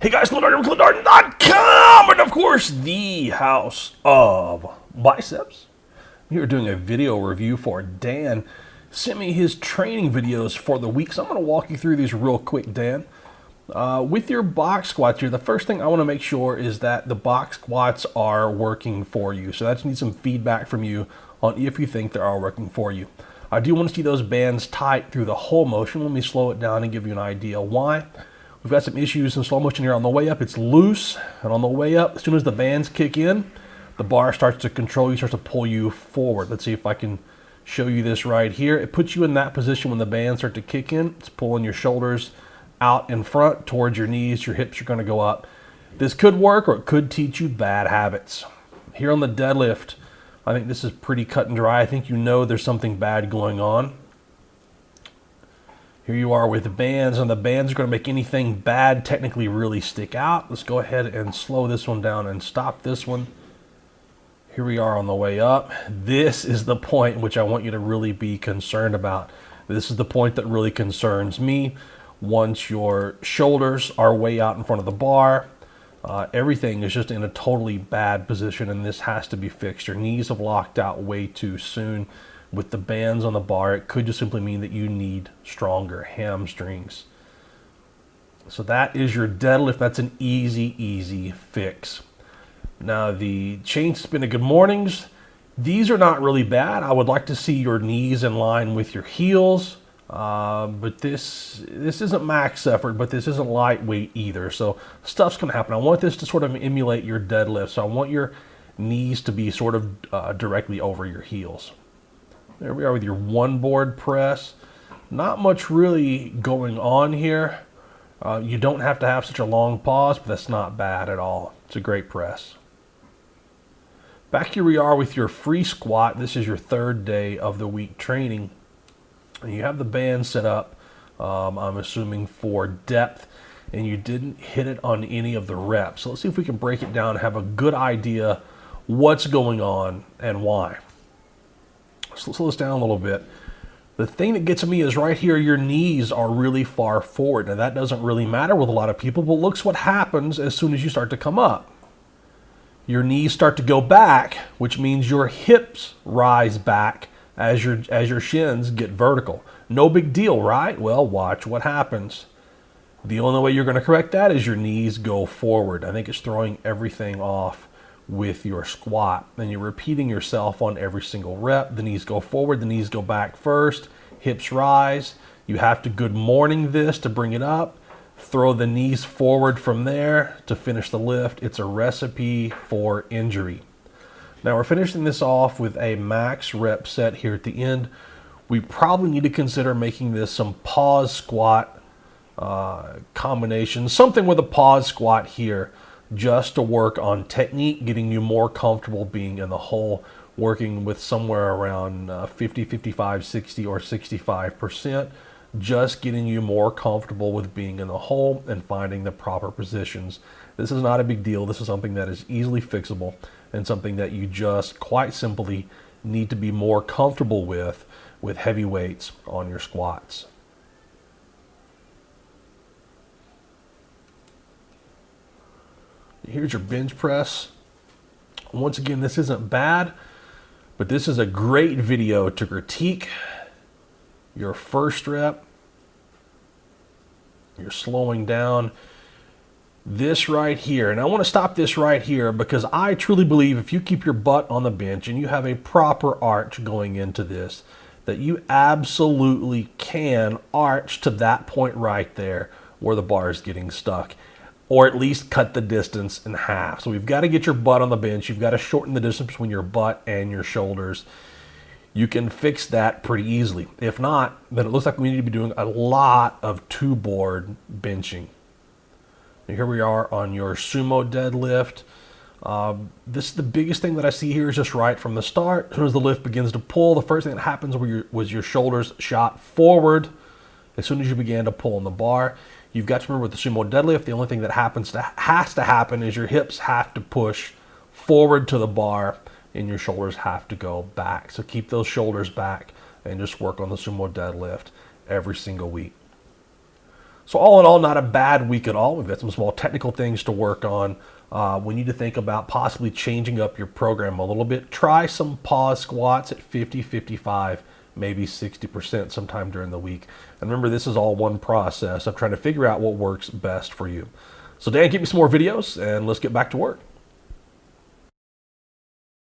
Hey guys, ClintDarden.com, and of course, the house of biceps. We are doing a video review for Dan. Sent me his training videos for the week, so I'm going to walk you through these real quick, Dan. With your box squats here, the first thing I want to make sure is that the box squats are working for you. So I just need some feedback from you on if you think they are working for you. I do want to see those bands tight through the whole motion. Let me slow it down and give you an idea why. We've got some issues in slow motion here. On the way up, it's loose. And on the way up, as soon as the bands kick in, the bar starts to control you, starts to pull you forward. Let's see if I can show you this right here. It puts you in that position when the bands start to kick in. It's pulling your shoulders out in front towards your knees. Your hips are going to go up. This could work, or it could teach you bad habits. Here on the deadlift, I think this is pretty cut and dry. I think you know there's something bad going on. Here you are with the bands, and the bands are going to make anything bad technically really stick out. Let's go ahead and slow this one down and stop this one. Here we are on the way up. This is the point which I want you to really be concerned about. This is the point that really concerns me. Once your shoulders are way out in front of the bar, everything is just in a totally bad position, and this has to be fixed. Your knees have locked out way too soon. With the bands on the bar, it could just simply mean that you need stronger hamstrings. So that is your deadlift. That's an easy fix. Now the chain suspended good mornings, these are not really bad. I would like to see your knees in line with your heels, but this isn't max effort, but this isn't lightweight either. So stuff's gonna happen. I want this to sort of emulate your deadlift. So I want your knees to be sort of directly over your heels. There we are with your one board press. Not much really going on here. You don't have to have such a long pause, but that's not bad at all. It's a great press. Back here we are with your free squat. This is your third day of the week training. And you have the band set up, I'm assuming for depth, and you didn't hit it on any of the reps. So let's see if we can break it down and have a good idea what's going on and why. So slow this down a little bit. The thing that gets me is right here, your knees are really far forward. Now that doesn't really matter with a lot of people, but look what happens as soon as you start to come up. Your knees start to go back, which means your hips rise back as your shins get vertical. No big deal, right? Well, watch what happens. The only way you're going to correct that is your knees go forward. I think it's throwing everything off with your squat. And you're repeating yourself on every single rep. The knees go forward, the knees go back first, hips rise. You have to good morning this to bring it up. Throw the knees forward from there to finish the lift. It's a recipe for injury. Now we're finishing this off with a max rep set here at the end. We probably need to consider making this some pause squat combination, something with a pause squat here, just to work on technique, getting you more comfortable being in the hole, working with somewhere around 50, 55, 60, or 65%, just getting you more comfortable with being in the hole and finding the proper positions. This is not a big deal. This is something that is easily fixable and something that you just quite simply need to be more comfortable with heavy weights on your squats. Here's your bench press. Once again, this isn't bad, but this is a great video to critique your first rep. You're slowing down this right here. And I want to stop this right here because I truly believe if you keep your butt on the bench and you have a proper arch going into this, that you absolutely can arch to that point right there where the bar is getting stuck, or at least cut the distance in half. So we've got to get your butt on the bench. You've got to shorten the distance between your butt and your shoulders. You can fix that pretty easily. If not, then it looks like we need to be doing a lot of two-board benching. And here we are on your Sumo Deadlift. This is the biggest thing that I see here is just right from the start. As soon as the lift begins to pull, the first thing that happens was your shoulders shot forward. As soon as you began to pull on the bar, you've got to remember with the Sumo Deadlift, the only thing that has to happen is your hips have to push forward to the bar and your shoulders have to go back. So keep those shoulders back and just work on the Sumo Deadlift every single week. So all in all, not a bad week at all. We've got some small technical things to work on. We need to think about possibly changing up your program a little bit. Try some pause squats at 50, 55, maybe 60% sometime during the week. And remember, this is all one process of trying to figure out what works best for you. So Dan, give me some more videos and let's get back to work.